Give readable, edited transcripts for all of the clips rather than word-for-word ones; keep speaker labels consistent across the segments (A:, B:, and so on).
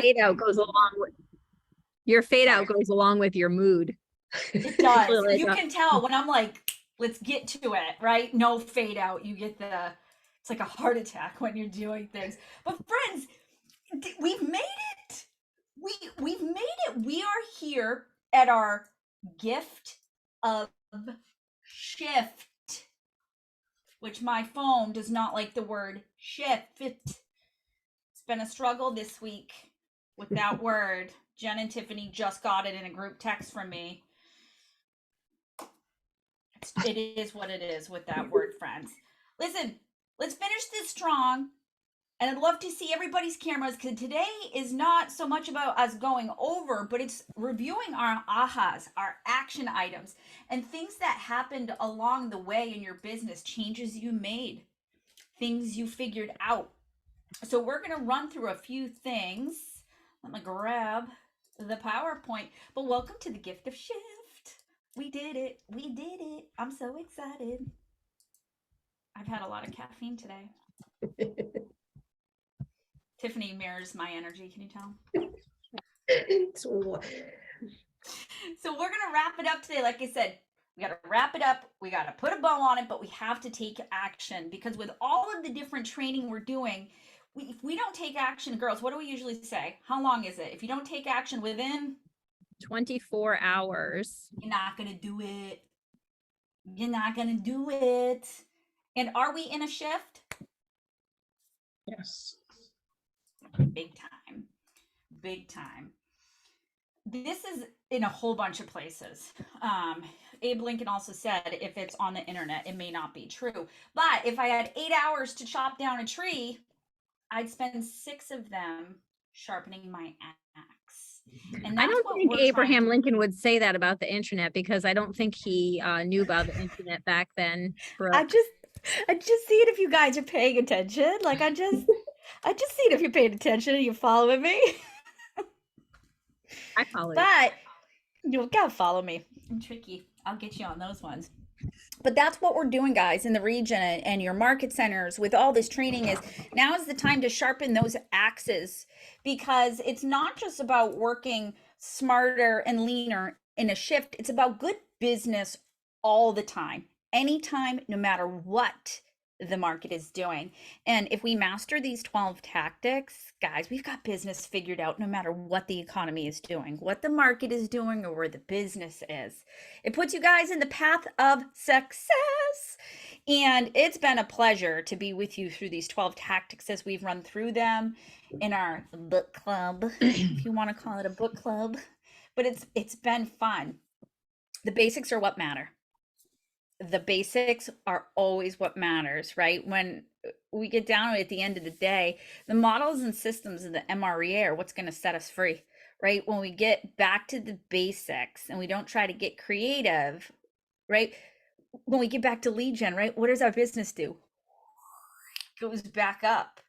A: fade out goes along with your mood.
B: It does.
A: Like,
B: You can tell when I'm like, let's get to it, right? No fade out. You get it's like a heart attack when you're doing things. But friends, we've made it. We've made it. We are here at our gift of shift, which my phone does not like the word shift. It's been a struggle this week with that word. Jen and Tiffany just got it in a group text from me. It is what it is with that word, friends. Listen, let's finish this strong. And I'd love to see everybody's cameras, because today is not so much about us going over, but it's reviewing our ahas, our action items, and things that happened along the way in your business, changes you made, things you figured out. So we're going to run through a few things. Let me grab the PowerPoint. But welcome to the gift of shift. We did it. We did it. I'm so excited. I've had a lot of caffeine today. Tiffany mirrors my energy. Can you tell? So we're going to wrap it up today. Like I said, we got to wrap it up. We got to put a bow on it, but we have to take action, because with all of the different training we're doing, if we don't take action, girls, what do we usually say? How long is it? If you don't take action within
A: 24 hours,
B: you're not going to do it. You're not going to do it. And are we in a shift?
C: Yes.
B: Big time. Big time. This is in a whole bunch of places. Abe Lincoln also said, if it's on the internet, it may not be true. But if I had 8 hours to chop down a tree, I'd spend 6 of them sharpening my axe. And
A: I
B: that's
A: don't
B: what
A: think
B: we're
A: Abraham Lincoln would say that about the internet, because I don't think he knew about the internet back then.
B: I just see it if you guys are paying attention. Like I just see it if you're paying attention and you're following me.
A: I follow you.
B: But you gotta follow me. I'm tricky. I'll get you on those ones. But that's what we're doing, guys, in the region and your market centers with all this training. Is now is the time to sharpen those axes, because it's not just about working smarter and leaner in a shift. It's about good business all the time, anytime, no matter what the market is doing. And if we master these 12 tactics, guys, we've got business figured out no matter what the economy is doing, what the market is doing, or where the business is. It puts you guys in the path of success. And it's been a pleasure to be with you through these 12 tactics as we've run through them in our book club, if you want to call it a book club. But it's been fun. The basics are what matter. The basics are always what matters, right? When we get down to it at the end of the day, the models and systems of the MREA are what's going to set us free, right? When we get back to the basics and we don't try to get creative, right? When we get back to lead gen, right? What does our business do? It goes back up.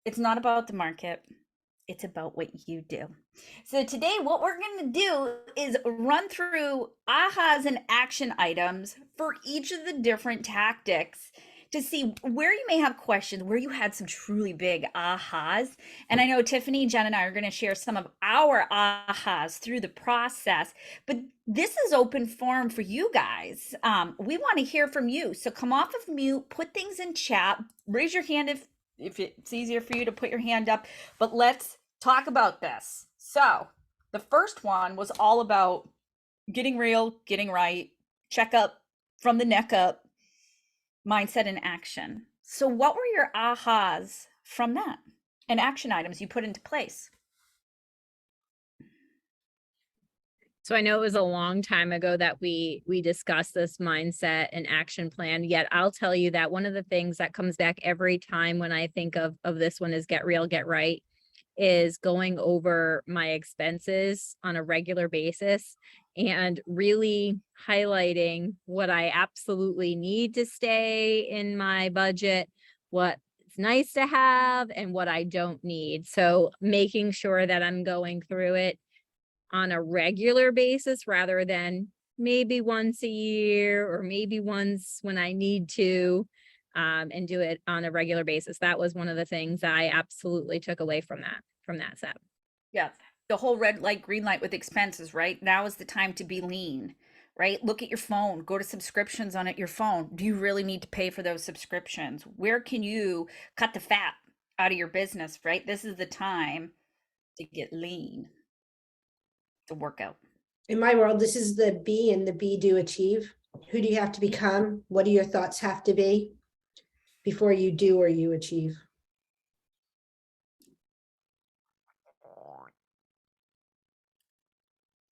B: It's not about the market. It's about what you do. So today, what we're going to do is run through ahas and action items for each of the different tactics to see where you may have questions, where you had some truly big ahas. And I know Tiffany, Jen, and I are going to share some of our ahas through the process, but this is open forum for you guys. We want to hear from you. So come off of mute, put things in chat, raise your hand if it's easier for you to put your hand up, but let's talk about this. So the first one was all about getting real, getting right, check up from the neck up, mindset and action. So what were your ahas from that and action items you put into place?
A: So I know it was a long time ago that we discussed this mindset and action plan, yet I'll tell you that one of the things that comes back every time when I think of this one is get real, get right, is going over my expenses on a regular basis and really highlighting what I absolutely need to stay in my budget, what's nice to have, and what I don't need. So making sure that I'm going through it on a regular basis rather than maybe once a year or maybe once when I need to, and do it on a regular basis. That was one of the things I absolutely took away from that set.
B: Yeah. The whole red light, green light with expenses, right? Now is the time to be lean, right? Look at your phone, go to subscriptions on it, your phone. Do you really need to pay for those subscriptions? Where can you cut the fat out of your business, right? This is the time to get lean, to work out.
C: In my world, this is the be and the be do achieve. Who do you have to become? What do your thoughts have to be before you do or you achieve?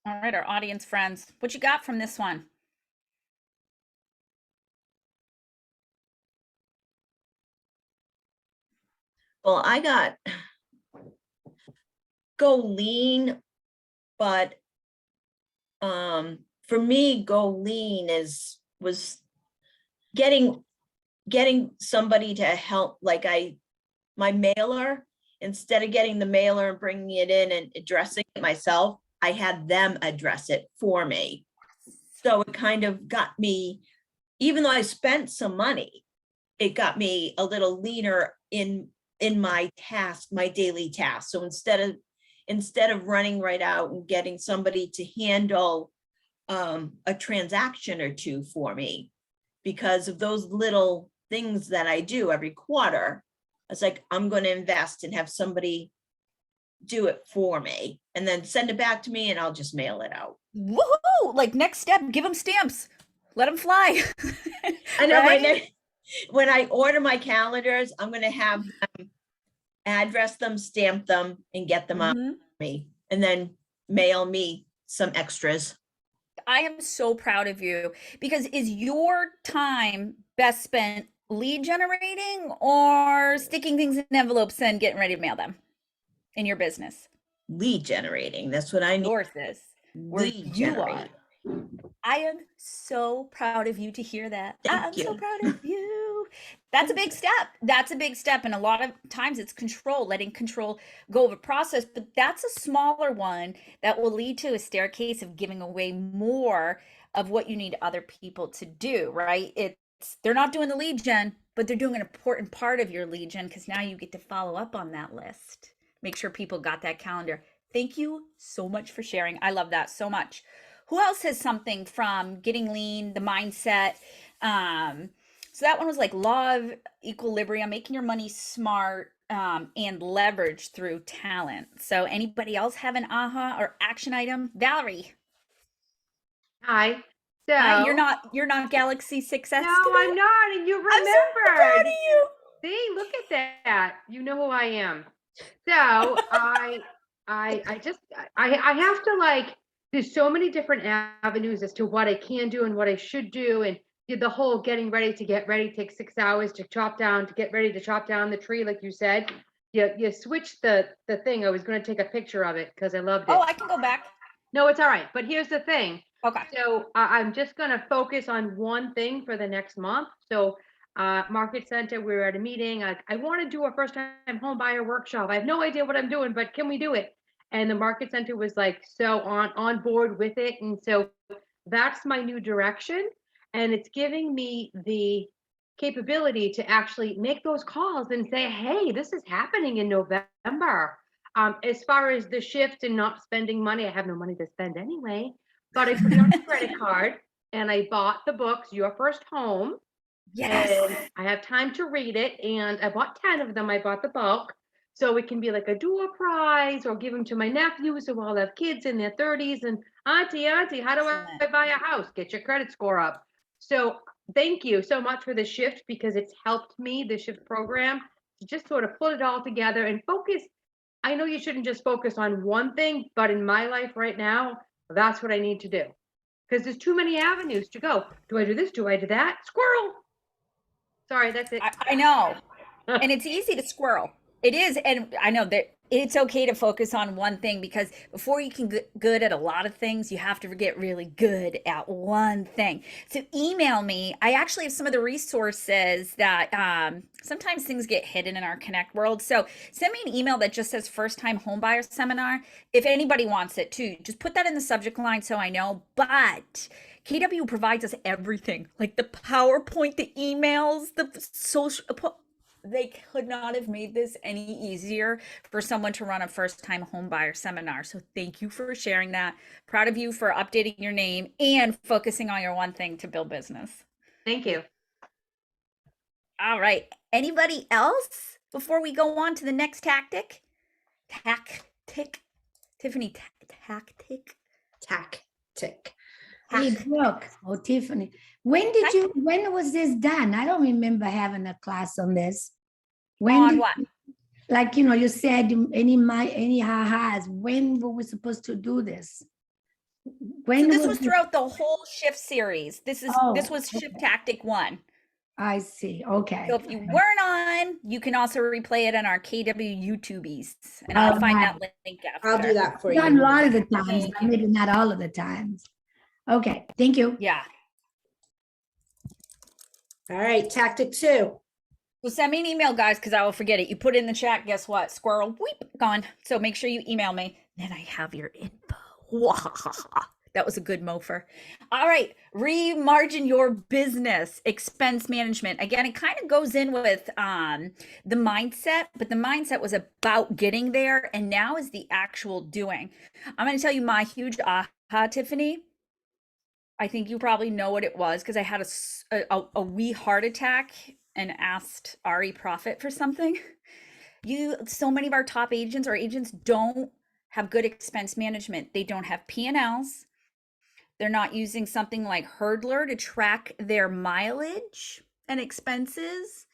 B: All right, our audience friends, what you got from this one?
D: Well, I got go lean, but for me, go lean was getting somebody to help, like my mailer, instead of getting the mailer and bringing it in and addressing it myself, I had them address it for me. So it kind of got me, even though I spent some money, it got me a little leaner in my task, my daily task. So instead of running right out and getting somebody to handle a transaction or two for me, because of those little things that I do every quarter, I was like, I'm going to invest and have somebody do it for me and then send it back to me and I'll just mail it out.
B: Woohoo! Like next step, give them stamps. Let them fly.
D: I know,
B: right?
D: when I order my calendars, I'm going to have them address them, stamp them, and get them out to me, and then mail me some extras.
B: I am so proud of you, because is your time best spent lead generating or sticking things in envelopes and getting ready to mail them in your business?
D: Lead generating. That's what I need.
B: Yours is. Where
D: Lead
B: you are.
D: generate.
B: I am so proud of you to hear that.
D: Thank
B: I'm
D: you.
B: so proud of you. That's a big step. That's a big step. And a lot of times it's control, letting control go of a process. But that's a smaller one that will lead to a staircase of giving away more of what you need other people to do, right? They're not doing the lead gen, but they're doing an important part of your lead gen, because now you get to follow up on that list. Make sure people got that calendar. Thank you so much for sharing. I love that so much. Who else has something from getting lean, the mindset? So that one was like law of equilibrium, making your money smart, and leverage through talent. So anybody else have an aha or action item? Valerie.
E: Hi.
B: Hi,
E: So,
B: you're not Galaxy 6S
E: no,
B: today?
E: I'm not, and you
B: I'm so proud
E: remembered.
B: of you.
E: See, look at that. You know who I am. So I have to, like, there's so many different avenues as to what I can do and what I should do. And did the whole getting ready to get ready takes 6 hours to get ready to chop down the tree, like you said. You switched the thing. I was going to take a picture of it because I loved it.
B: Oh, I can go back.
E: No, it's all right. But here's the thing.
B: Okay.
E: So I'm just going to focus on one thing for the next month. So Market Center, we were at a meeting. I want to do a first time home buyer workshop. I have no idea what I'm doing, but can we do it? And the Market Center was like so on board with it. And so that's my new direction. And it's giving me the capability to actually make those calls and say, hey, this is happening in November. As far as the shift and not spending money, I have no money to spend anyway, but I put it on a credit card and I bought the books, Your First Home.
B: Yes.
E: And I have time to read it. And I bought 10 of them. I bought the bulk. So it can be like a dual prize, or give them to my nephews who all have kids in their 30s. And auntie, how do I buy a house? Get your credit score up. So thank you so much for the shift, because it's helped me, the shift program, to just sort of put it all together and focus. I know you shouldn't just focus on one thing, but in my life right now, that's what I need to do. Because there's too many avenues to go. Do I do this? Do I do that? Squirrel. Sorry, that's it.
B: I know. And it's easy to squirrel. It is. And I know that it's okay to focus on one thing, because before you can get good at a lot of things, you have to get really good at one thing. So email me. I actually have some of the resources that sometimes things get hidden in our Connect world. So send me an email that just says first time homebuyer seminar. If anybody wants it too, just put that in the subject line so I know. But KW provides us everything, like the PowerPoint, the emails, the social. They could not have made this any easier for someone to run a first-time home buyer seminar. So thank you for sharing that. Proud of you for updating your name and focusing on your one thing to build business.
E: Thank you.
B: All right. Anybody else before we go on to the next tactic? Tactic. Tiffany, tactic.
C: Tactic.
F: Hey, Brooke or Tiffany, when was this done? I don't remember having a class on this.
B: On what?
F: Like, you said any ha-has, when were we supposed to do this?
B: So this was throughout the whole shift series. This was shift tactic 1.
F: I see. Okay.
B: So if you weren't on, you can also replay it on our KW YouTubies, and I'll find that link after.
C: I'll do that for
F: Done
C: you.
F: a lot of the times, but maybe not all of the times. Okay, thank you.
B: Yeah.
C: All right, tactic 2.
B: So send me an email, guys, because I will forget it. You put it in the chat, guess what? Squirrel, weep, gone. So make sure you email me. Then I have your info. That was a good mofer. All right, remargin your business, expense management. Again, it kind of goes in with the mindset, but the mindset was about getting there, and now is the actual doing. I'm going to tell you my huge aha, Tiffany. I think you probably know what it was because I had a wee heart attack and asked Ari Profit for something. So many of our top agents or agents don't have good expense management. They don't have P&Ls. They're not using something like Hurdler to track their mileage and expenses.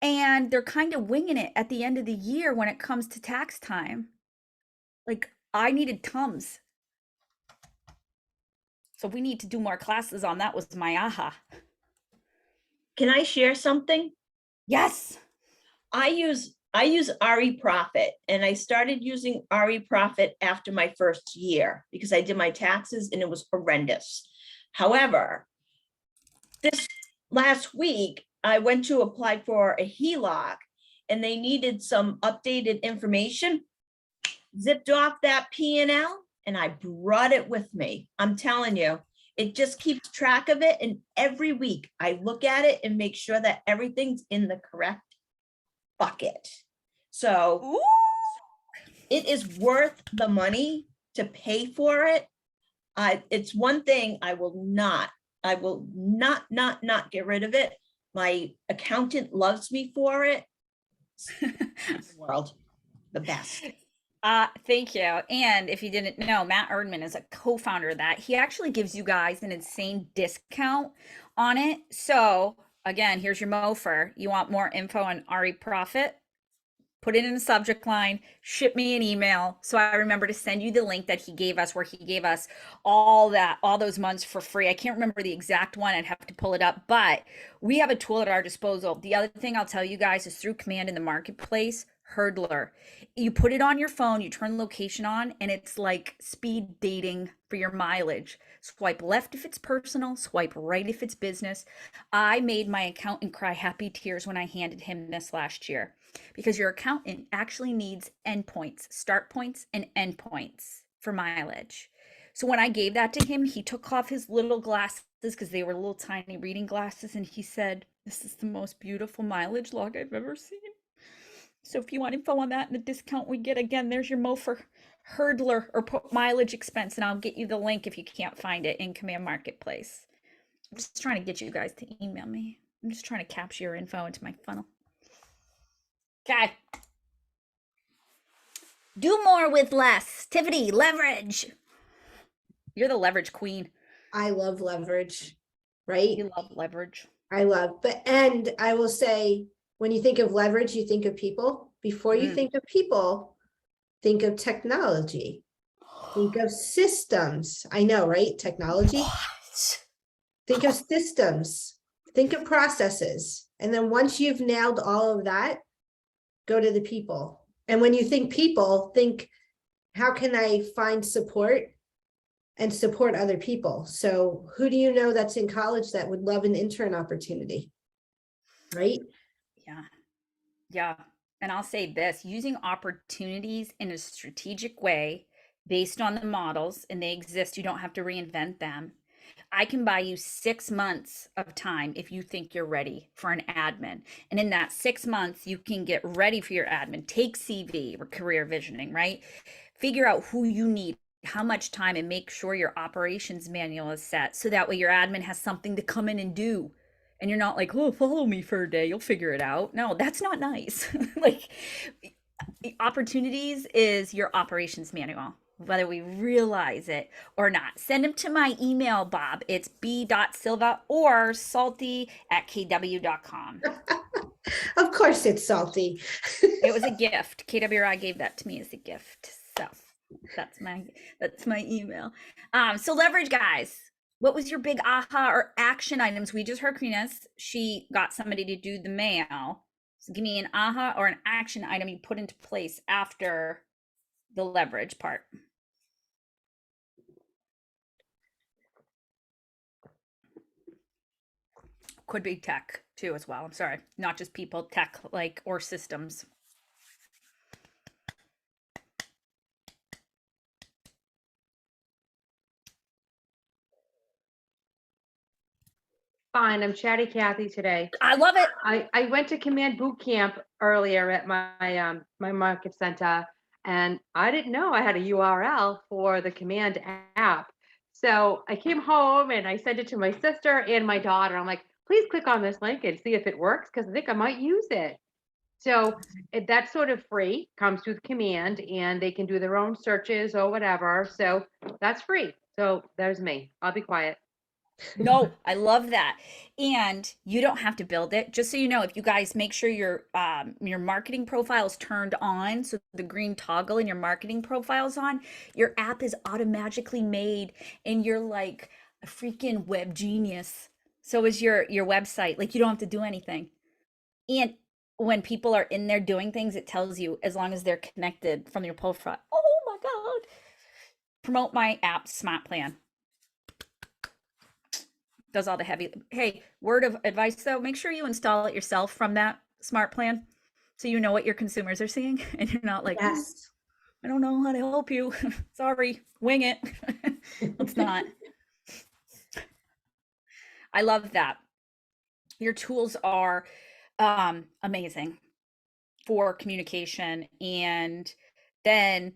B: And they're kind of winging it at the end of the year when it comes to tax time. Like, I needed Tums. So we need to do more classes on that, was my aha.
D: Can I share something?
B: Yes.
D: I use RE Profit, and I started using RE Profit after my first year because I did my taxes and it was horrendous. However, this last week I went to apply for a HELOC and they needed some updated information. Zipped off that P&L and I brought it with me. I'm telling you, it just keeps track of it. And every week I look at it and make sure that everything's in the correct bucket. So
B: Ooh.
D: it is worth the money to pay for it. It's one thing I will not get rid of it. My accountant loves me for it. It's the world, the best.
B: Thank you. And if you didn't know, Matt Erdman is a co-founder of that. He actually gives you guys an insane discount on it. So again, here's your mofer. You want more info on RE Profit? Put it in the subject line, ship me an email. So I remember to send you the link that he gave us, where he gave us all those months for free. I can't remember the exact one. I'd have to pull it up, but we have a tool at our disposal. The other thing I'll tell you guys is through Command in the Marketplace, Hurdler. You put it on your phone, you turn location on, and it's like speed dating for your mileage. Swipe left if it's personal, swipe right if it's business. I made my accountant cry happy tears when I handed him this last year, because your accountant actually needs endpoints, start points and endpoints for mileage. So when I gave that to him, he took off his little glasses because they were little tiny reading glasses, and he said, "This is the most beautiful mileage log I've ever seen." So if you want info on that and the discount we get, again, there's your mofer, Hurdler, or mileage expense, and I'll get you the link if you can't find it in Command Marketplace. I'm just trying to get you guys to email me. I'm just trying to capture your info into my funnel. Okay. Do more with less. Tiffany, leverage. You're the leverage queen.
C: I love leverage, right?
B: You love leverage.
C: And I will say, when you think of leverage, you think of people. Before you think of people, think of technology. Think of systems. I know, right? Technology.
B: What?
C: Think of systems. Think of processes. And then once you've nailed all of that, go to the people. And when you think people, think, how can I find support and support other people? So who do you know that's in college that would love an intern opportunity? Right?
B: Yeah. And I'll say this, using opportunities in a strategic way based on the models, and they exist, you don't have to reinvent them. I can buy you 6 months of time if you think you're ready for an admin. And in that 6 months, you can get ready for your admin, take CV or career visioning, right? Figure out who you need, how much time, and make sure your operations manual is set. So that way your admin has something to come in and do. And you're not like, oh, follow me for a day, you'll figure it out. No, that's not nice. Like, opportunities is your operations manual, whether we realize it or not. Send them to my email, Bob. It's b.silva or salty@kw.com.
C: Of course it's salty.
B: It was a gift. KWI gave that to me as a gift. So that's my email. So leverage, guys. What was your big aha or action items? We just heard Krina's. She got somebody to do the mail. So give me an aha or an action item you put into place after the leverage part. Could be tech too as well. I'm sorry, not just people, tech like or systems.
E: Fine, I'm chatty Kathy today.
B: I love it.
E: I went to command boot camp earlier at my my market center, and I didn't know I had a URL for the command app. So I came home and I sent it to my sister and my daughter. I'm like, please click on this link and see if it works, because I think I might use it. So that's sort of free, comes with command, and they can do their own searches or whatever. So that's free. So there's me. I'll be quiet.
B: No, I love that. And you don't have to build it. Just so you know, if you guys make sure your marketing profile is turned on, so the green toggle in your marketing profile is on, your app is automatically made and you're like a freaking web genius. So is your website. Like, you don't have to do anything. And when people are in there doing things, it tells you as long as they're connected from your profile. Oh my God. Promote my app, Smart Plan. Does all the heavy. Hey, word of advice though, make sure you install it yourself from that Smart Plan, so you know what your consumers are seeing and you're not like,
C: Yes.
B: I don't know how to help you. Sorry, wing it. It's not. I love that. Your tools are amazing for communication. And then,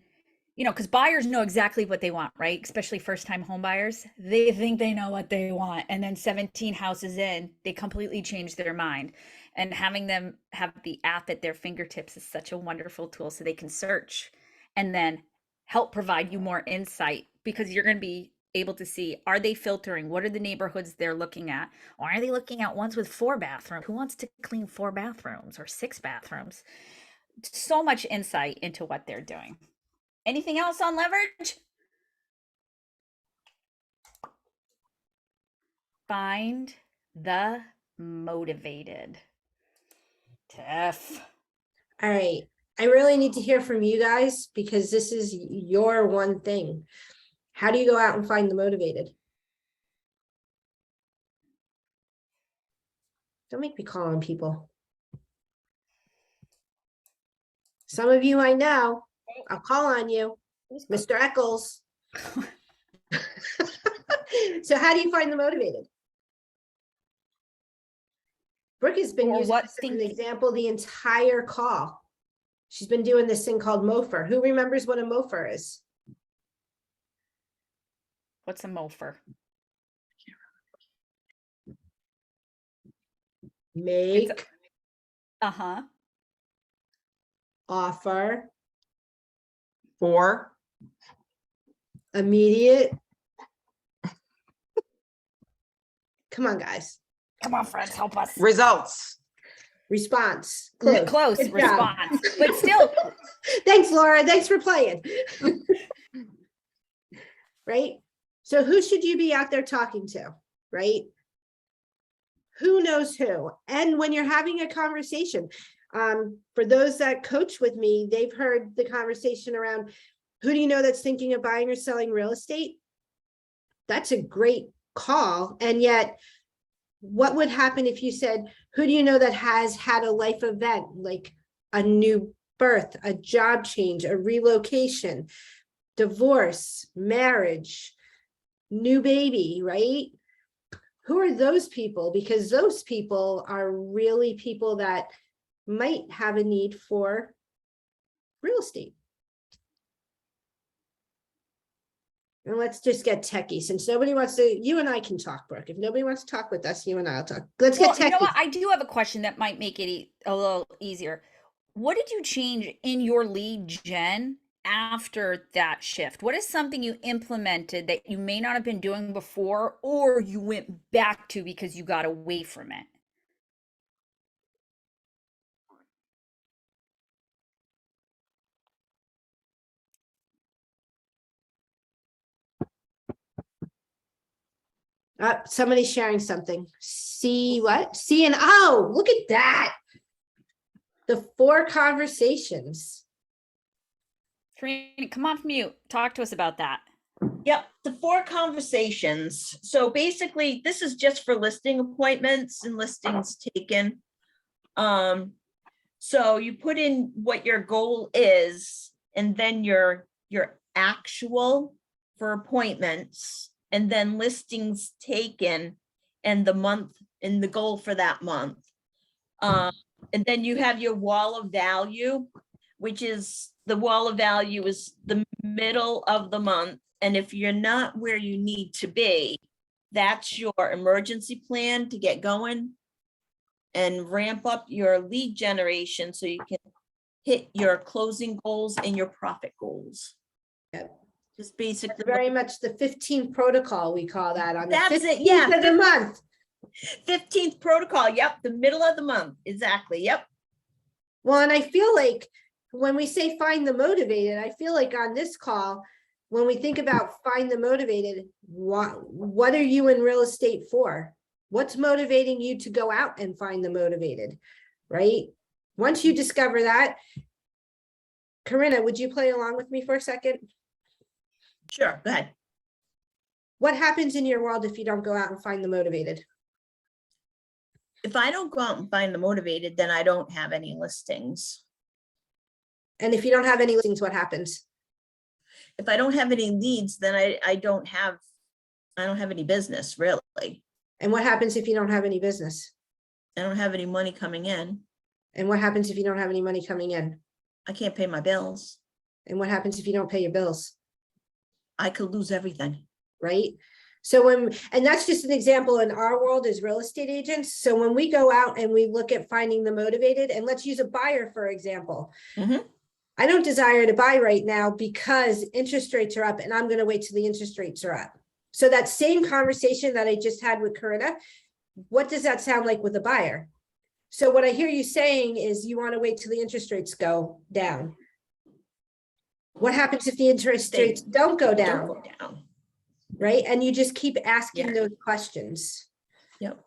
B: you know, because buyers know exactly what they want, right? Especially first-time home buyers. They think they know what they want. And then 17 houses in, they completely change their mind. And having them have the app at their fingertips is such a wonderful tool, so they can search and then help provide you more insight, because you're going to be able to see, are they filtering? What are the neighborhoods they're looking at? Or are they looking at ones with 4 bathrooms? Who wants to clean 4 bathrooms or 6 bathrooms? So much insight into what they're doing. Anything else on leverage? Find the motivated. Tough.
C: All right. I really need to hear from you guys, because this is your one thing. How do you go out and find the motivated? Don't make me call on people. Some of you I know. I'll call on you, Mr. Eccles. So how do you find the motivated? Brooke has been
B: Or
C: using
B: what
C: this as an
B: think-
C: example the entire call. She's been doing this thing called MOFR. Who remembers what a MOFR is?
B: What's a mofer?
C: Make,
B: Uh-huh.
C: offer,
G: For
C: immediate. Come on, guys.
B: Come on, friends, help us.
G: results.
C: Response.
B: Close,
C: Close. Good job.
B: response. But still,
C: Thanks, Laura. Thanks for playing. Right? So who should you be out there talking to? Right? Who knows who? And when you're having a conversation, for those that coach with me, they've heard the conversation around, who do you know that's thinking of buying or selling real estate? That's a great call. And yet, what would happen if you said, who do you know that has had a life event, like a new birth, a job change, a relocation, divorce, marriage, new baby, right? Who are those people? Because those people are really people that might have a need for real estate. And let's just get techie, since nobody wants to, you and I can talk, Brooke. If nobody wants to talk with us, you and I'll talk. Let's
B: Well,
C: get
B: you know
C: techie.
B: what? I do have a question that might make it a little easier. What did you change in your lead gen after that shift? What is something you implemented that you may not have been doing before, or you went back to because you got away from it?
C: Somebody's sharing something. See what? See and oh, look at that. The 4 conversations.
B: Trina, come off mute. Talk to us about that.
D: Yep, the 4 conversations. So basically, this is just for listing appointments and listings taken. So you put in what your goal is, and then your actual for appointments, and then listings taken, and the month and the goal for that month. And then you have your wall of value, which is the wall of value is the middle of the month. And if you're not where you need to be, that's your emergency plan to get going and ramp up your lead generation so you can hit your closing goals and your profit goals.
C: Yep.
D: Just basically
C: Very much the 15th protocol, we call that, on the
D: That's
C: 15th
D: it, yeah.
C: of the month.
D: 15th protocol. Yep. The middle of the month. Exactly. Yep.
C: Well, and I feel like when we say find the motivated, I feel like on this call, when we think about find the motivated, what are you in real estate for? What's motivating you to go out and find the motivated, right? Once you discover that, Corinna, would you play along with me for a second?
D: Sure. Go ahead.
C: What happens in your world if you don't go out and find the motivated?
D: If I don't go out and find the motivated, then I don't have any listings.
C: And if you don't have any listings, what happens?
D: If I don't have any leads, then I don't have any business really.
C: And what happens if you don't have any business?
D: I don't have any money coming in.
C: And what happens if you don't have any money coming in?
D: I can't pay my bills.
C: And what happens if you don't pay your bills?
D: I could lose everything.
C: Right? So and that's just an example in our world as real estate agents. So when we go out and we look at finding the motivated, and let's use a buyer, for example.
D: Mhm.
C: I don't desire to buy right now because interest rates are up, and I'm going to wait till the interest rates are up. So that same conversation that I just had with Corinna, what does that sound like with a buyer? So what I hear you saying is you want to wait till the interest rates go down. What happens if the interest rates don't go down?
D: Don't go down.
C: Right? And you just keep asking
D: Yeah.
C: those questions.
D: Yep.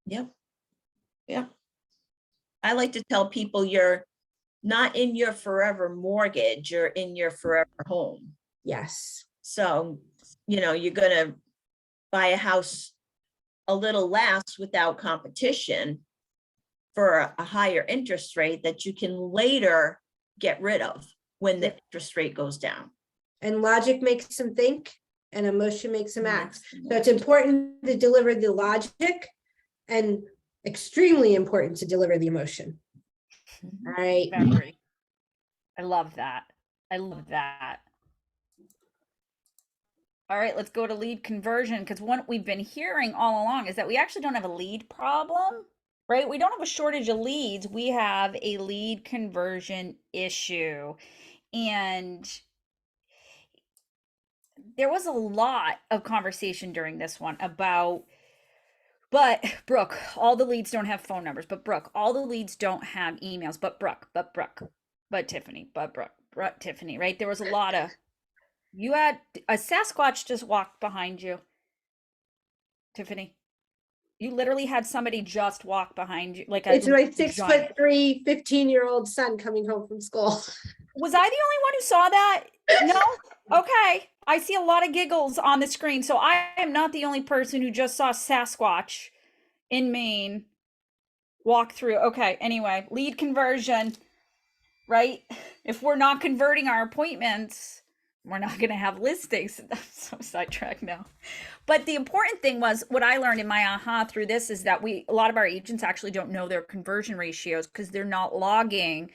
D: Yep. Yep. I like to tell people you're not in your forever mortgage, you're in your forever home.
C: Yes.
D: So, you're gonna buy a house a little less without competition for a higher interest rate that you can later get rid of when the interest rate goes down.
C: And logic makes them think, and emotion makes them act. So it's important to deliver the logic and extremely important to deliver the emotion. All right.
B: Very. I love that. I love that. All right, let's go to lead conversion, because what we've been hearing all along is that we actually don't have a lead problem, right? We don't have a shortage of leads. We have a lead conversion issue. And there was a lot of conversation during this one about, but Brooke, all the leads don't have phone numbers, but Brooke, all the leads don't have emails, but Brooke, but Tiffany, but Brooke, Tiffany, right? There was a lot of, you had a Sasquatch just walked behind you, Tiffany. You literally had somebody just walk behind you. Like
C: It's my
B: giant.
C: 6'3", 15-year-old son coming home from school.
B: Was I the only one who saw that? No? Okay. I see a lot of giggles on the screen. So I am not the only person who just saw Sasquatch in Maine walk through. Okay. Anyway, lead conversion, right? If we're not converting our appointments, we're not going to have listings. I'm so sidetracked now. But the important thing was what I learned in my aha through this is that a lot of our agents actually don't know their conversion ratios because they're not logging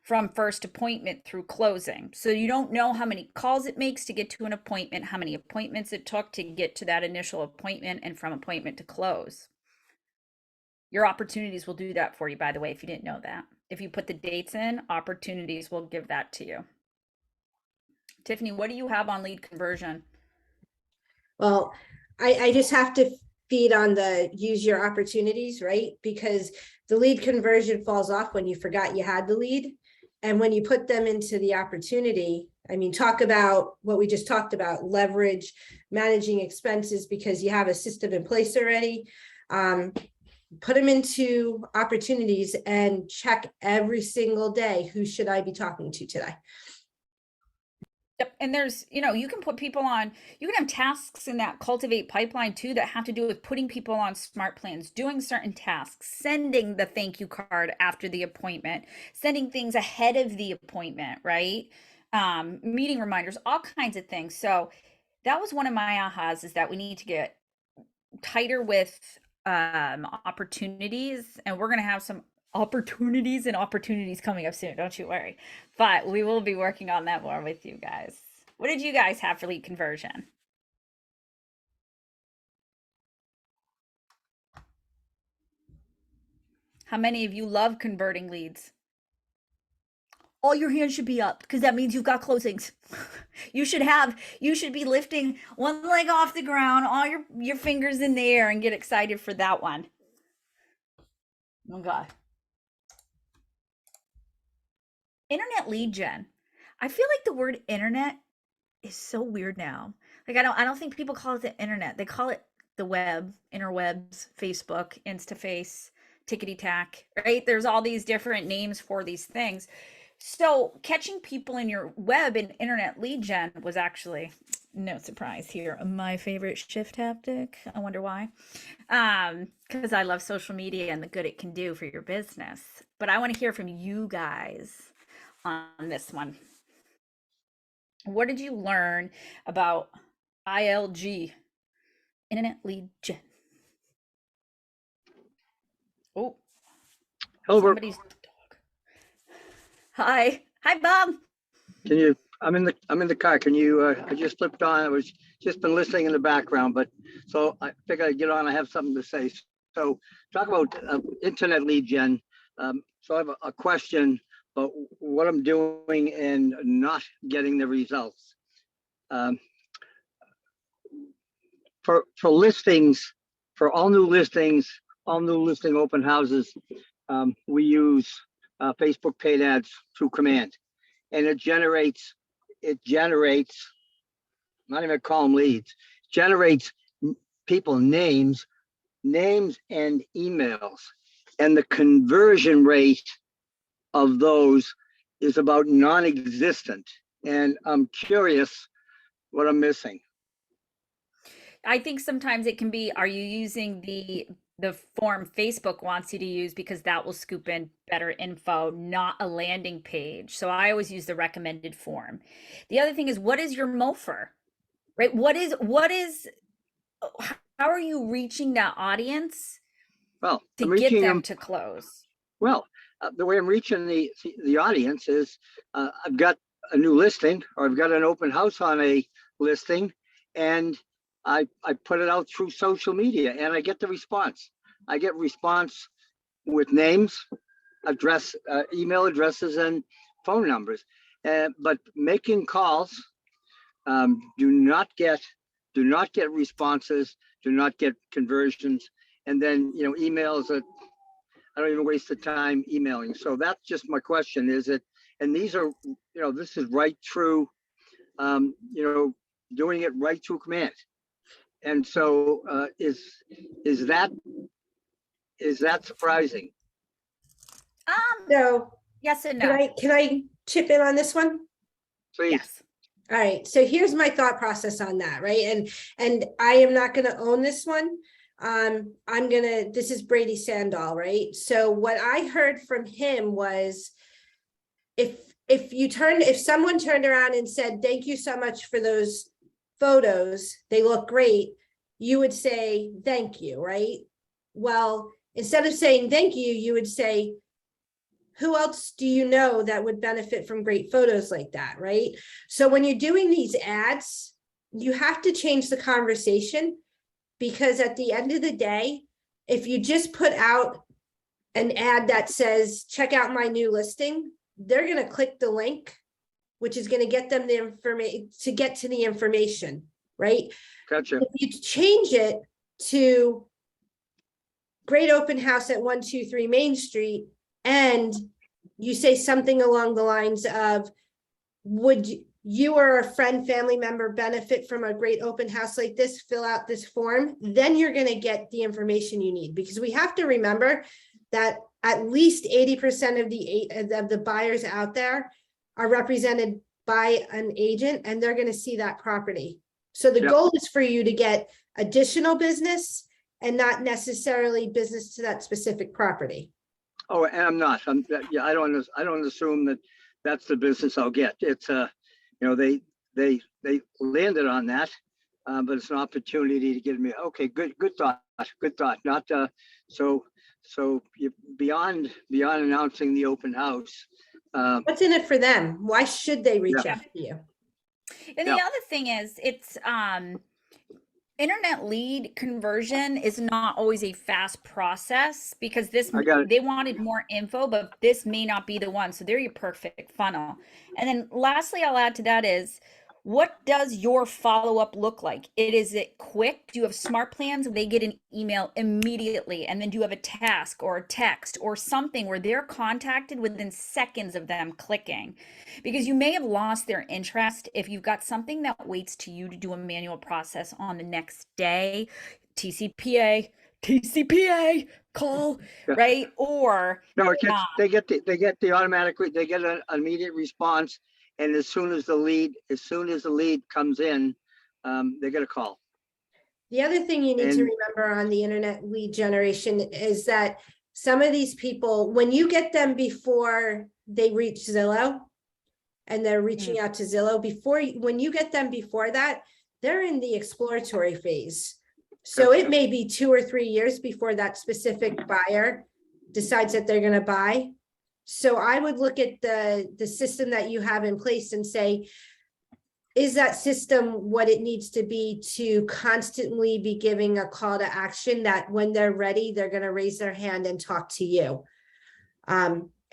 B: from first appointment through closing. So you don't know how many calls it makes to get to an appointment, how many appointments it took to get to that initial appointment, and from appointment to close. Your opportunities will do that for you, by the way, if you didn't know that. If you put the dates in, opportunities will give that to you. Tiffany, what do you have on lead conversion?
C: Well, I just have to feed on the use your opportunities, right? Because the lead conversion falls off when you forgot you had the lead. And when you put them into the opportunity, I mean, talk about what we just talked about, leverage, managing expenses because you have a system in place already. Put them into opportunities and check every single day, who should I be talking to today?
B: Yep. And there's, you can put people on, you can have tasks in that cultivate pipeline too that have to do with putting people on smart plans, doing certain tasks, sending the thank you card after the appointment, sending things ahead of the appointment, right? Meeting reminders, all kinds of things. So that was one of my ahas, is that we need to get tighter with opportunities, and we're going to have some opportunities coming up soon, don't you worry, but we will be working on that more with you guys. What did you guys have for lead conversion? How many of you love converting leads? All your hands should be up because that means you've got closings. You should be lifting one leg off the ground, all your fingers in the air, and get excited for that one. Oh God. Internet lead gen. I feel like the word internet is so weird now. Like I don't think people call it the internet. They call it the web, interwebs, Facebook, Instaface, tickety tack, right? There's all these different names for these things. So catching people in your web and internet lead gen was actually, no surprise here, my favorite shift tactic. I wonder why. Because I love social media and the good it can do for your business. But I want to hear from you guys on this one. What did you learn about ILG, internet lead gen? Oh,
G: Over.
B: somebody's dog. Hi, Bob.
G: Can you? I'm in the car. Can you? I just flipped on. I was just been listening in the background, but so I figured I'd get on. I have something to say. So talk about internet lead gen. So I have a question about what I'm doing and not getting the results. For listings, for all new listing open houses, we use Facebook paid ads through command, and it generates, not even call them leads, generates people names and emails, and the conversion rate of those is about non-existent. And I'm curious what I'm missing.
B: I think sometimes it can be, are you using the form Facebook wants you to use because that will scoop in better info, not a landing page. So I always use the recommended form. The other thing is, what is your MOFR, right? What is, how are you reaching that audience to get them to close?
G: Well, the way I'm reaching the audience is I've got a new listing, or I've got an open house on a listing, and I put it out through social media, and I get the response. I get response with names, address, email addresses, and phone numbers. But making calls, do not get responses, do not get conversions, and then emails that I don't even waste the time emailing. So that's just my question. Is it? And these are, this is right through, doing it right through command. And so is that surprising?
C: So
B: Yes and no.
C: can I chip in on this one?
G: Please.
B: Yes.
C: All right, so here's my thought process on that, right? And I am not going to own this one. This is Brady Sandall, right? So what I heard from him was, if if someone turned around and said, thank you so much for those photos, they look great, you would say, thank you, right? Well, instead of saying thank you, you would say, who else do you know that would benefit from great photos like that, right? So when you're doing these ads, you have to change the conversation, because at the end of the day, if you just put out an ad that says, check out my new listing, they're going to click the link, which is going to get them the information to get to the information, right?
G: Gotcha.
C: If you change it to great open house at 123 Main Street, and you say something along the lines of, would you or a friend, family member benefit from a great open house like this, fill out this form, then you're going to get the information you need. Because we have to remember that at least 80% of the buyers out there are represented by an agent, and they're going to see that property. So the goal is for you to get additional business and not necessarily business to that specific property.
G: Oh, and I'm not. Yeah, I don't assume that that's the business I'll get. It's they landed on that, but it's an opportunity to get me. Okay, good thought. Not so you beyond announcing the open house.
C: What's in it for them? Why should they reach out to you?
B: And the other thing is, it's internet lead conversion is not always a fast process, because they wanted more info, but this may not be the one. So they're your perfect funnel. And then lastly, I'll add to that is, what does your follow-up look like? Is it quick? Do you have smart plans where they get an email immediately? And then do you have a task or a text or something where they're contacted within seconds of them clicking? Because you may have lost their interest if you've got something that waits to you to do a manual process on the next day, TCPA, call, right? Or
G: no, they get the automatic, they get an immediate response. And as soon as the lead comes in, they get a call.
C: The other thing you need to remember on the internet lead generation is that some of these people, when you get them before they reach Zillow and they're reaching out to Zillow, when you get them before that, they're in the exploratory phase. So it may be 2 or 3 years before that specific buyer decides that they're going to buy. So I would look at the system that you have in place and say, is that system what it needs to be to constantly be giving a call to action that when they're ready, they're going to raise their hand and talk to you?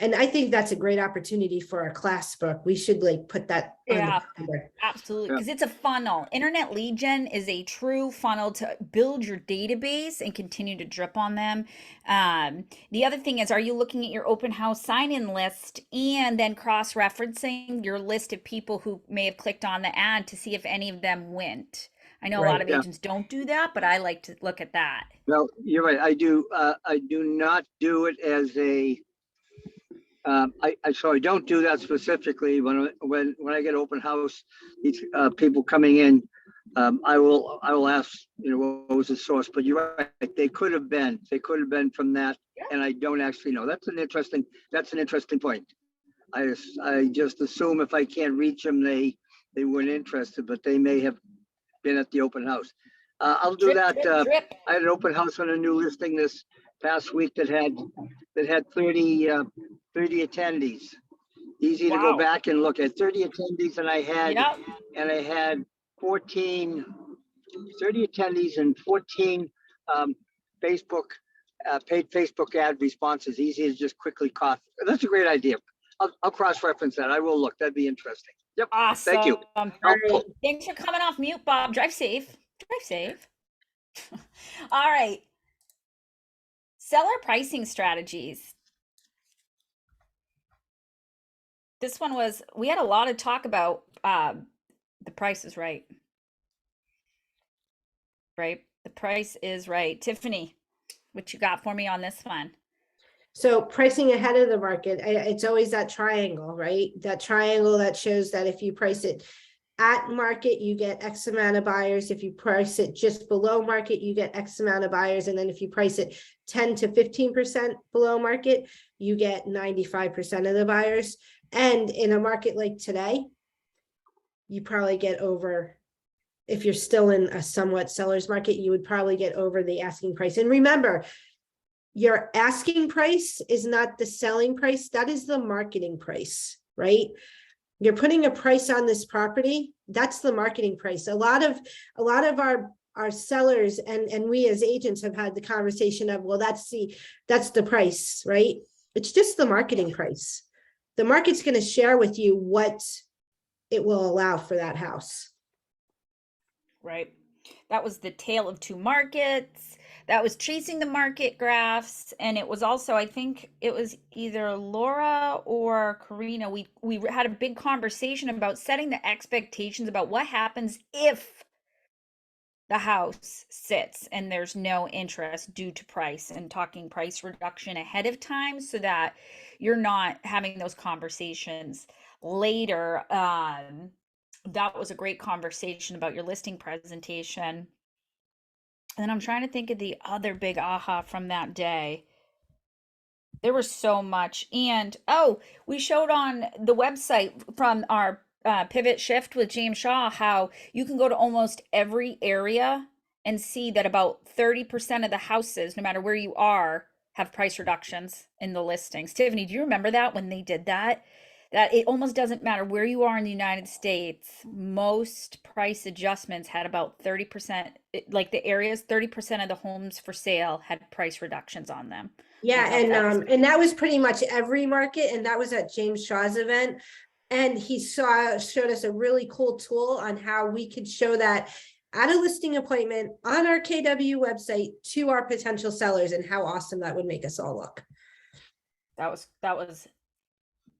C: And I think that's a great opportunity for a class book. We should put that on the calendar.
B: Absolutely. Because it's a funnel. Internet lead gen is a true funnel to build your database and continue to drip on them. The other thing is, are you looking at your open house sign-in list and then cross-referencing your list of people who may have clicked on the ad to see if any of them went? I know a lot of agents don't do that, but I like to look at that.
G: No, you're right. I do not do it as a so I don't do that specifically when I get open house, these people coming in. I will ask, what was the source? But you're right, they could have been from that, and I don't actually know. That's an interesting point. I just assume if I can't reach them, they weren't interested, but they may have been at the open house. I'll do that. I had an open house on a new listing this past week that had 30 attendees. Easy to go back and look at 30 attendees, and I had 30 attendees and 14 paid Facebook ad responses. Easy to just quickly cough. That's a great idea. I'll cross-reference that. I will look. That'd be interesting. Yep.
B: Awesome.
G: Thank you.
B: Thanks for coming off mute, Bob. Drive safe. All right. Seller pricing strategies. This one we had a lot of talk about the price is right. Right? The price is right. Tiffany, what you got for me on this one?
C: So pricing ahead of the market, it's always that triangle, right? That triangle that shows that if you price it at market, you get X amount of buyers. If you price it just below market, you get X amount of buyers. And then if you price it 10 to 15% below market, you get 95% of the buyers. And in a market like today, you probably get over, if you're still in a somewhat seller's market, you would probably get over the asking price. And remember, your asking price is not the selling price. That is the marketing price, right? You're putting a price on this property. That's the marketing price. A lot of our sellers and we as agents have had the conversation of, well, that's the price, right? It's just the marketing price. The market's going to share with you what it will allow for that house.
B: Right. That was the tale of two markets. That was chasing the market graphs. And it was also, I think it was either Laura or Karina. We had a big conversation about setting the expectations about what happens if the house sits and there's no interest due to price, and talking price reduction ahead of time so that you're not having those conversations later. That was a great conversation about your listing presentation. And then I'm trying to think of the other big aha from that day. There was so much. And we showed on the website from our pivot shift with James Shaw how you can go to almost every area and see that about 30% of the houses, no matter where you are, have price reductions in the listings. Tiffany, do you remember that when they did that? That it almost doesn't matter where you are in the United States, most price adjustments had about 30%, like the areas, 30% of the homes for sale had price reductions on them.
C: Yeah, and that was pretty much every market, and that was at James Shaw's event. And he showed us a really cool tool on how we could show that at a listing appointment on our KW website to our potential sellers, and how awesome that would make us all look.
B: That was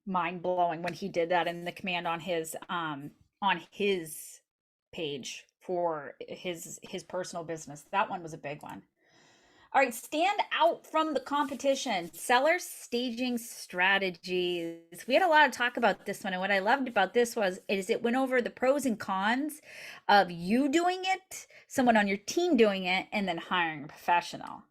B: mind blowing when he did that in the command on his page for his personal business. That one was a big one. All right, stand out from the competition. Seller staging strategies. We had a lot of talk about this one, and what I loved about this is it went over the pros and cons of you doing it, someone on your team doing it, and then hiring a professional.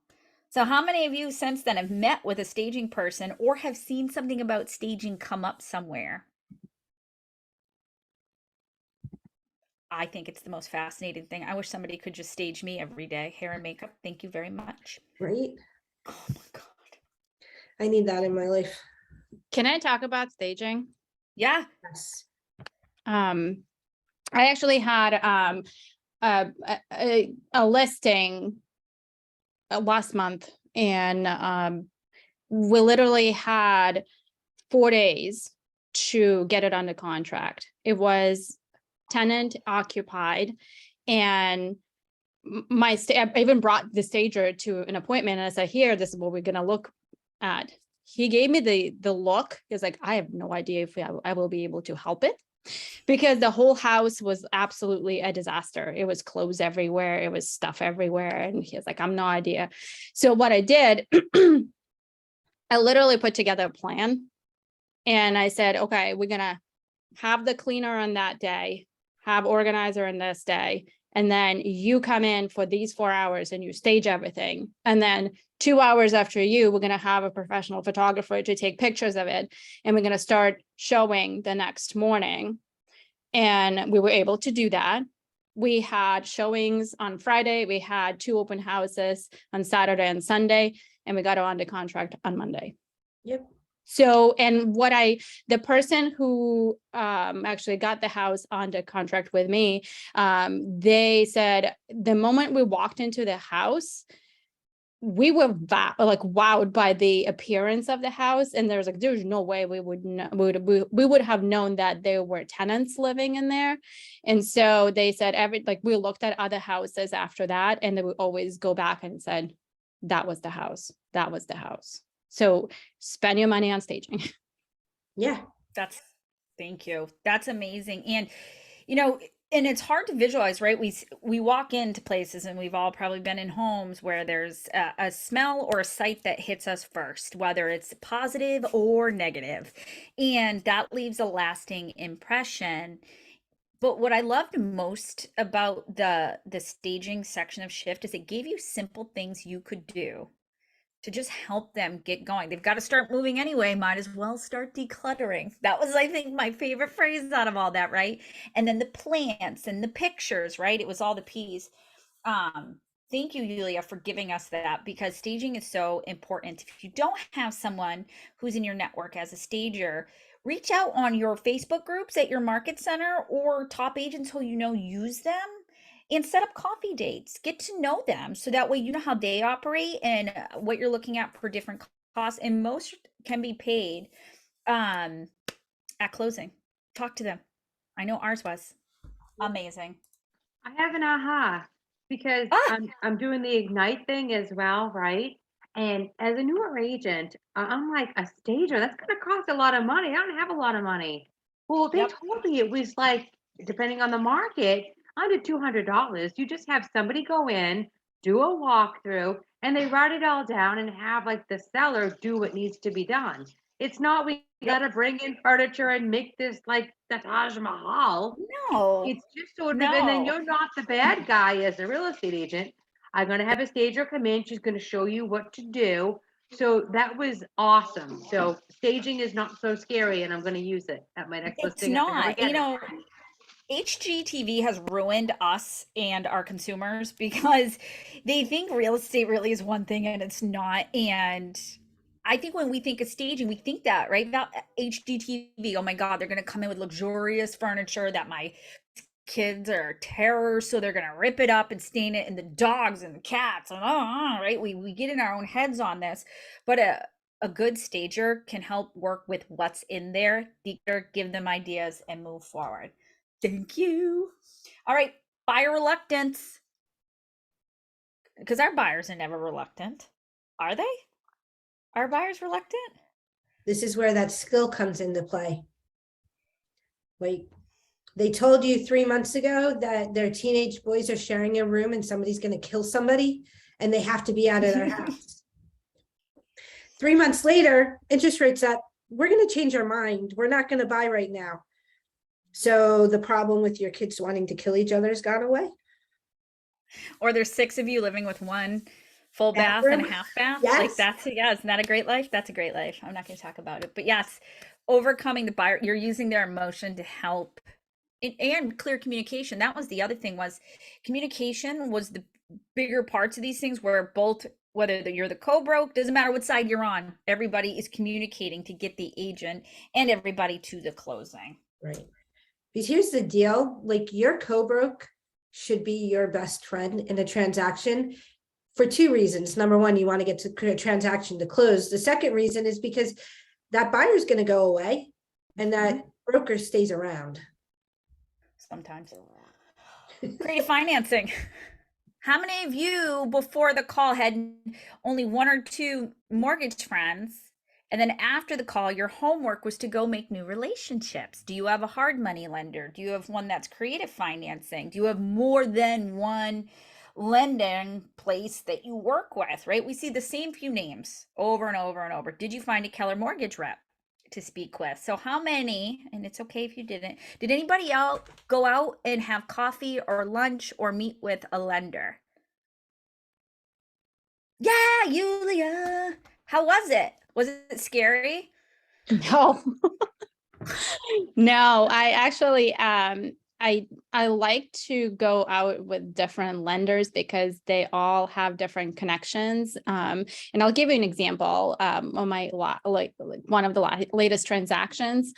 B: So how many of you since then have met with a staging person or have seen something about staging come up somewhere? I think it's the most fascinating thing. I wish somebody could just stage me every day, hair and makeup. Thank you very much.
C: Right?
B: Oh my God.
C: I need that in my life.
H: Can I talk about staging?
B: Yeah.
C: Yes.
H: I actually had a listing last month, and we literally had 4 days to get it under contract. It was tenant occupied, and I even brought the stager to an appointment, and I said, here, this is what we're going to look at. He gave me the look. He's like, I have no idea if I will be able to help it, because the whole house was absolutely a disaster. It was clothes everywhere. It was stuff everywhere. And he's like, I'm no idea. So what I did, I literally put together a plan, and I said, okay, we're going to have the cleaner on that day, have organizer on this day, and then you come in for these 4 hours and you stage everything. And then 2 hours after you, we're going to have a professional photographer to take pictures of it. And we're going to start showing the next morning. And we were able to do that. We had showings on Friday. We had 2 open houses on Saturday and Sunday, and we got it under contract on Monday.
C: Yep.
H: So, and the person who actually got the house under contract with me, they said the moment we walked into the house, we were wowed by the appearance of the house. And there's no way we would have known that there were tenants living in there. And so they said we looked at other houses after that, and they would always go back and said, that was the house. That was the house. So spend your money on staging.
C: Yeah.
B: Thank you. That's amazing. And, and it's hard to visualize, right? We walk into places, and we've all probably been in homes where there's a smell or a sight that hits us first, whether it's positive or negative, and that leaves a lasting impression. But what I loved most about the staging section of Shift is it gave you simple things you could do to just help them get going. They've got to start moving anyway. Might as well start decluttering. That was, I think, my favorite phrase out of all that, right? And then the plants and the pictures, right? It was all the P's. Thank you, Yulia, for giving us that, because staging is so important. If you don't have someone who's in your network as a stager, reach out on your Facebook groups at your market center or top agents who you know use them, and set up coffee dates. Get to know them so that way you know how they operate and what you're looking at for different costs. And most can be paid at closing. Talk to them. I know ours was amazing.
E: I have an aha because I'm doing the Ignite thing as well, right? And as a newer agent, I'm like, a stager, that's going to cost a lot of money. I don't have a lot of money. Well, they
B: Yep.
E: told me it was like, depending on the market, under $200. You just have somebody go in, do a walkthrough, and they write it all down and have like the seller do what needs to be done. It's not we got to bring in furniture and make this like the Taj Mahal.
B: No.
E: It's just sort of, and then you're not the bad guy as a real estate agent. I'm going to have a stager come in. She's going to show you what to do. So that was awesome. So staging is not so scary, and I'm going to use it at my next
B: It's
E: listing. if I ever
B: not.
E: get
B: You
E: it.
B: know, HGTV has ruined us and our consumers because they think real estate really is one thing and it's not. And I think when we think of staging, we think that, right? About HGTV, oh my God, they're going to come in with luxurious furniture that my kids are terror, so they're going to rip it up and stain it, and the dogs and the cats, and right? We get in our own heads on this, but a good stager can help work with what's in there, give them ideas, and move forward. Thank you. All right, buyer reluctance. Because our buyers are never reluctant. Are they? Are buyers reluctant?
C: This is where that skill comes into play. Like, they told you 3 months ago that their teenage boys are sharing a room and somebody's going to kill somebody and they have to be out of their house. 3 months later, interest rates up. We're going to change our mind. We're not going to buy right now. So the problem with your kids wanting to kill each other has gone away.
B: Or there's 6 of you living with one full bath and a
C: Bathroom.
B: half bath.
C: Yes.
B: Like that's, yeah, isn't that a great life? That's a great life. I'm not going to talk about it, but yes, overcoming the buyer, you're using their emotion to help, and clear communication. That was the other thing, was communication was the bigger parts of these things, where both, whether you're the co-broke, doesn't matter what side you're on, everybody is communicating to get the agent and everybody to the closing.
C: Right. Because here's the deal, like, your co-broke should be your best friend in a transaction for 2 reasons. Number one, you want to get to a transaction to close. The second reason is because that buyer is going to go away and that broker stays around.
B: Sometimes. Creative financing. How many of you before the call had only 1 or 2 mortgage friends, and then after the call, your homework was to go make new relationships? Do you have a hard money lender? Do you have one that's creative financing? Do you have more than one lending place that you work with, right? We see the same few names over and over and over. Did you find a Keller mortgage rep to speak with? So how many, and it's okay if you didn't, did anybody else go out and have coffee or lunch or meet with a lender? Yeah, Yulia. How was it? Was it scary?
H: No. No, I actually I like to go out with different lenders because they all have different connections. And I'll give you an example on my like one of the latest transactions.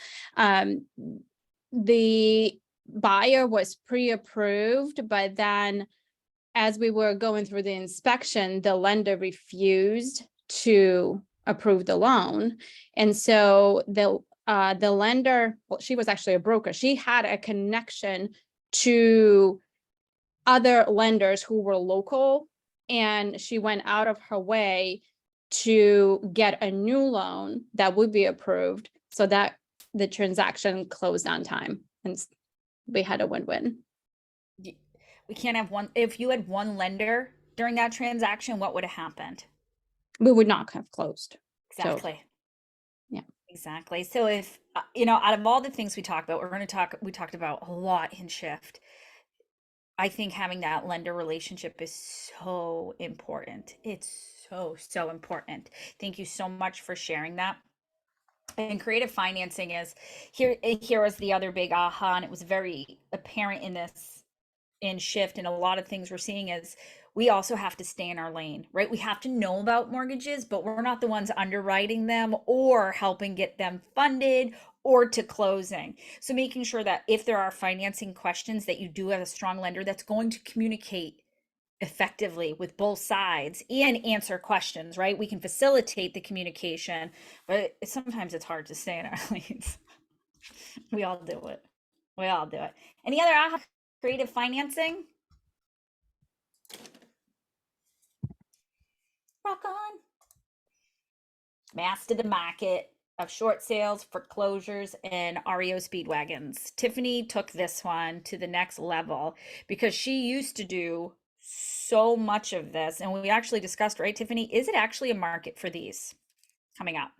H: The buyer was pre-approved, but then as we were going through the inspection, the lender refused to approve the loan. And so the lender, well, she was actually a broker. She had a connection to other lenders who were local, and she went out of her way to get a new loan that would be approved so that the transaction closed on time, and we had a win-win.
B: We can't have one. If you had one lender during that transaction, what would have happened?
H: We would not have closed.
B: Exactly.
H: So, yeah.
B: Exactly. So if, out of all the things we talked about, we talked about a lot in Shift. I think having that lender relationship is so important. It's so important. Thank you so much for sharing that. And creative financing is here was the other big aha, and it was very apparent in Shift, and a lot of things we're seeing is we also have to stay in our lane, right? We have to know about mortgages, but we're not the ones underwriting them or helping get them funded or to closing. So making sure that if there are financing questions, that you do have a strong lender that's going to communicate effectively with both sides and answer questions, right? We can facilitate the communication, but sometimes it's hard to stay in our lanes. We all do it. We all do it. Any other aha? Creative financing? Rock on. Master the market of short sales, foreclosures, and REO speedwagons. Tiffany took this one to the next level because she used to do so much of this. And we actually discussed, right, Tiffany, is it actually a market for these coming up?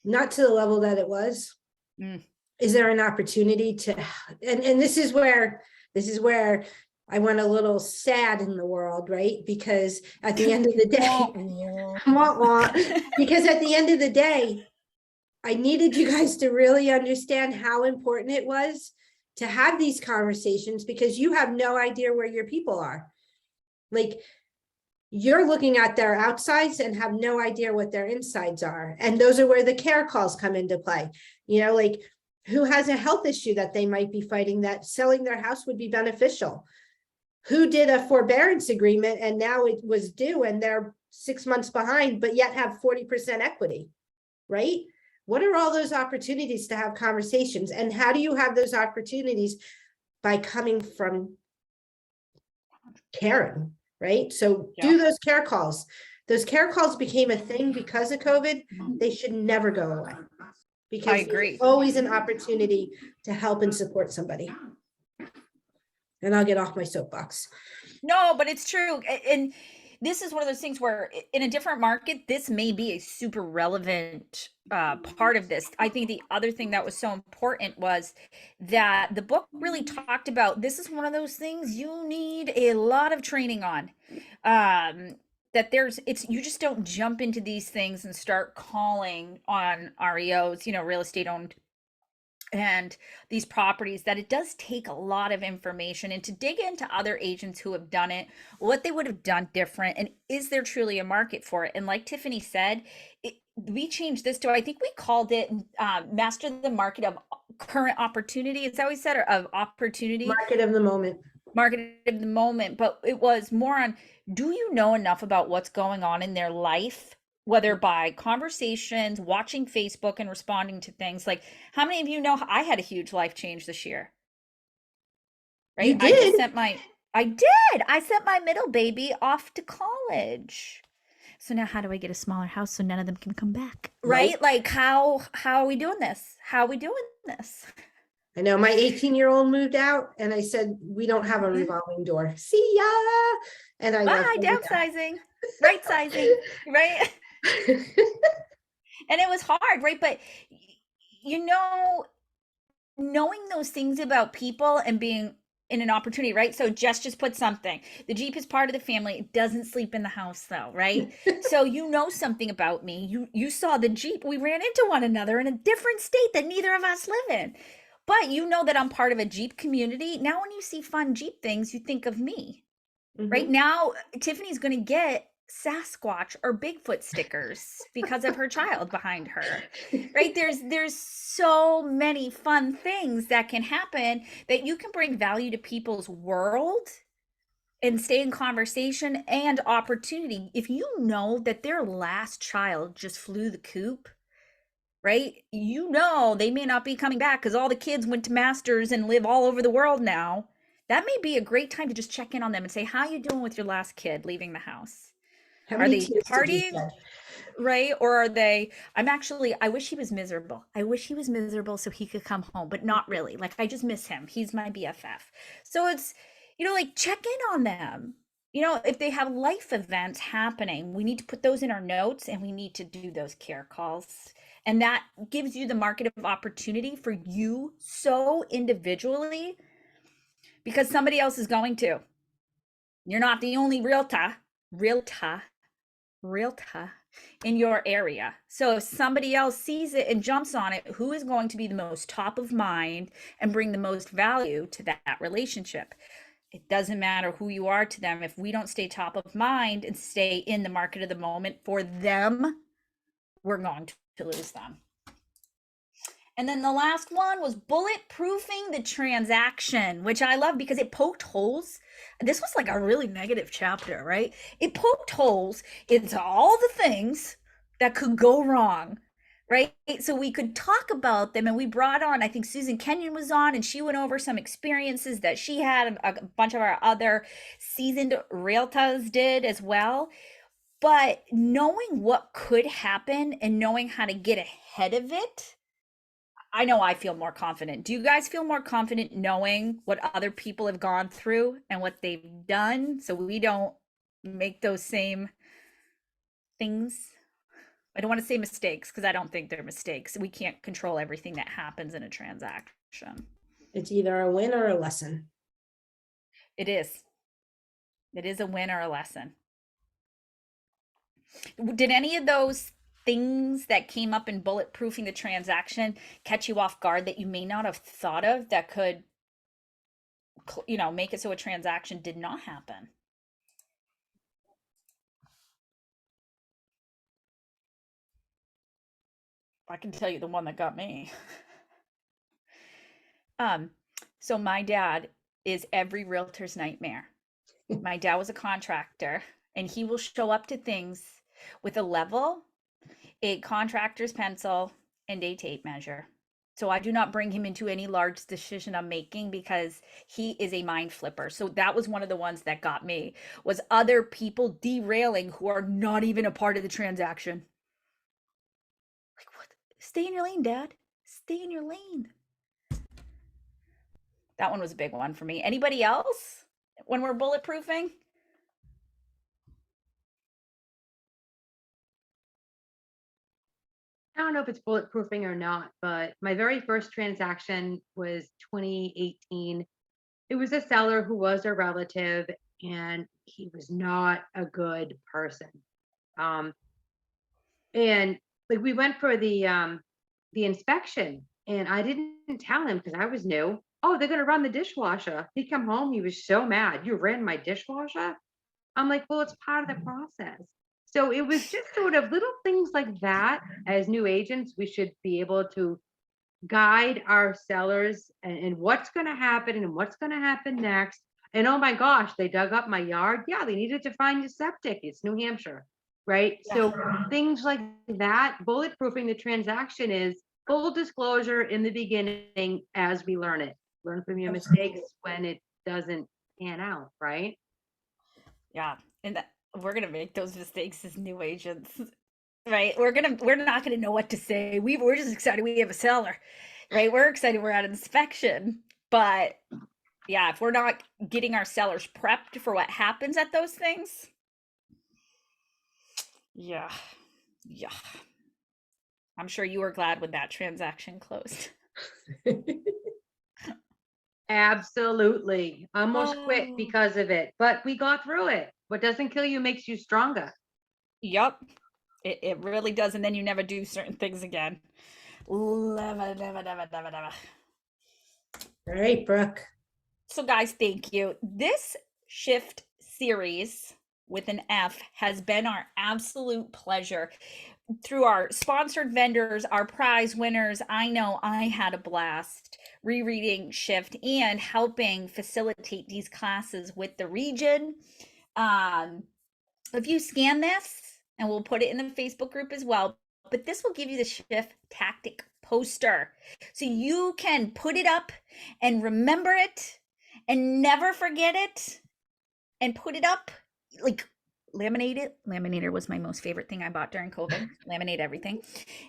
C: Not to the level that it was. Is there an opportunity to, and this is where I went a little sad in the world, right? Because at the end of the day, because at the end of the day, I needed you guys to really understand how important it was to have these conversations, because you have no idea where your people are. Like, you're looking at their outsides and have no idea what their insides are. And those are where the care calls come into play. You know, like, who has a health issue that they might be fighting that selling their house would be beneficial? Who did a forbearance agreement and now it was due and they're 6 months behind, but yet have 40% equity, right? What are all those opportunities to have conversations? And how do you have those opportunities? By coming from caring, right? So do those care calls. Those care calls became a thing because of COVID. They should never go away. Because
B: I agree.
C: there's always an opportunity to help and support somebody. And I'll get off my soapbox.
B: No, but it's true. And this is one of those things where in a different market, this may be a super relevant part of this. I think the other thing that was so important was that the book really talked about, this is one of those things you need a lot of training on. That you just don't jump into these things and start calling on REOs, real estate owned and these properties, that it does take a lot of information, and to dig into other agents who have done it, what they would have done different, and is there truly a market for it? And like Tiffany said, we changed this to, I think we called it master the market of current opportunity. Is that what we said? Or of opportunity?
C: Market of the moment.
B: Market of the moment. But it was more on, do you know enough about what's going on in their life, whether by conversations, watching Facebook and responding to things? Like, how many of you know I had a huge life change this year? Right?
C: You did?
B: I did. I sent my middle baby off to college. So now how do I get a smaller house so none of them can come back? Right? Nope. Like, how are we doing this? How are we doing this?
C: I know my 18-year-old moved out and I said, we don't have a revolving door. See ya. And I
B: bye, downsizing, right sizing, right? And it was hard, right? But knowing those things about people and being in an opportunity, right? So Jess just put something. The Jeep is part of the family. It doesn't sleep in the house though, right? So you know something about me. You saw the Jeep. We ran into one another in a different state that neither of us live in. But you know that I'm part of a Jeep community. Now when you see fun Jeep things, you think of me. Right now, Tiffany's going to get Sasquatch or Bigfoot stickers because of her child behind her, right? There's so many fun things that can happen that you can bring value to people's world and stay in conversation and opportunity. If you know that their last child just flew the coop, right? They may not be coming back because all the kids went to masters and live all over the world now. That may be a great time to just check in on them and say, how you doing with your last kid leaving the house? Are they partying? Right? Or are they, I wish he was miserable. I wish he was miserable so he could come home, but not really. Like, I just miss him. He's my BFF. So it's, like, check in on them. If they have life events happening, we need to put those in our notes and we need to do those care calls. And that gives you the market of opportunity for you so individually, because somebody else is going to. You're not the only realtor realtor in your area. So if somebody else sees it and jumps on it, who is going to be the most top of mind and bring the most value to that relationship? It doesn't matter who you are to them. If we don't stay top of mind and stay in the market of the moment for them, we're going to lose them. And then the last one was bulletproofing the transaction, which I love because it poked holes. This was like a really negative chapter, right? It poked holes into all the things that could go wrong, right? So we could talk about them, and we brought on, I think Susan Kenyon was on, and she went over some experiences that she had, a bunch of our other seasoned realtors did as well. But knowing what could happen and knowing how to get ahead of it, I know I feel more confident. Do you guys feel more confident knowing what other people have gone through and what they've done so we don't make those same things? I don't want to say mistakes because I don't think they're mistakes. We can't control everything that happens in a transaction.
C: It's either a win or a lesson.
B: It is. It is a win or a lesson. Did any of those things that came up in bulletproofing the transaction catch you off guard that you may not have thought of that could, you know, make it so a transaction did not happen? I can tell you the one that got me. So my dad is every realtor's nightmare. My dad was a contractor, and he will show up to things with a level, a contractor's pencil, and a tape measure. So I do not bring him into any large decision I'm making because he is a mind flipper. So that was one of the ones that got me, was other people derailing who are not even a part of the transaction. Like, what? Stay in your lane, Dad. Stay in your lane. That one was a big one for me. Anybody else when we're bulletproofing?
E: I don't know if it's bulletproofing or not, but my very first transaction was 2018. It was a seller who was a relative, and he was not a good person. And like we went for the inspection, and I didn't tell him because I was new. Oh, they're gonna run the dishwasher. He come home, he was so mad. You ran my dishwasher? I'm like, well, it's part of the process. So it was just sort of little things like that. As new agents, we should be able to guide our sellers and what's going to happen and what's going to happen next. And oh my gosh, they dug up my yard. Yeah, they needed to find your septic. It's New Hampshire, right? So things like that, bulletproofing the transaction is full disclosure in the beginning as we learn it. Learn from your mistakes when it doesn't pan out, right?
B: Yeah, and we're gonna make those mistakes as new agents, right? We're not gonna know what to say. We're just excited we have a seller, right? We're excited we're at inspection, but yeah, if we're not getting our sellers prepped for what happens at those things, yeah, I'm sure you were glad when that transaction closed.
E: Absolutely. Almost quit because of it, but we got through it. What doesn't kill you makes you stronger.
B: Yep, it really does. And then you never do certain things again. Never.
C: All right, Brooke.
B: So guys, thank you. This shift series with an F has been our absolute pleasure. Through our sponsored vendors, our prize winners, I know I had a blast rereading Shift and helping facilitate these classes with the region. If you scan this, and we'll put it in the Facebook group as well, but this will give you the Shift tactic poster. So you can put it up and remember it and never forget it and put it up, like laminate it. Laminator was my most favorite thing I bought during COVID. Laminate everything.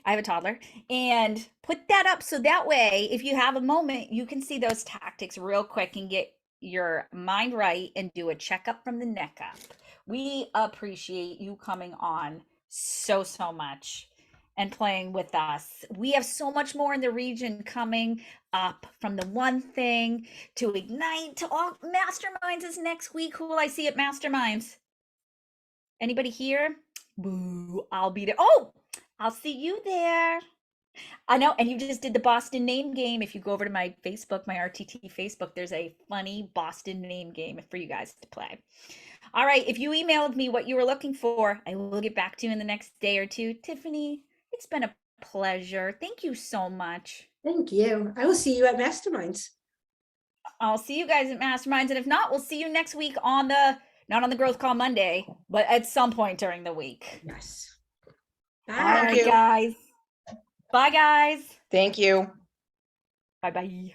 B: I have a toddler. And put that up so that way, if you have a moment, you can see those tactics real quick and get your mind right and do a checkup from the neck up. We appreciate you coming on so much and playing with us. We have so much more in the region coming up, from the one thing to Ignite to all masterminds is next week. Who will I see at masterminds? Anybody here? Boo, I'll be there. Oh, I'll see you there. I know, and you just did the Boston name game. If you go over to my Facebook, my RTT Facebook, there's a funny Boston name game for you guys to play. All right, if you emailed me what you were looking for, I will get back to you in the next day or two. Tiffany, it's been a pleasure. Thank you so much.
C: Thank you. I will see you at Masterminds.
B: I'll see you guys at Masterminds, and if not, we'll see you next week on the, not on the Growth Call Monday, but at some point during the week.
C: Yes.
B: All
C: Bye.
B: right, guys. Bye, guys.
I: Thank you.
B: Bye-bye.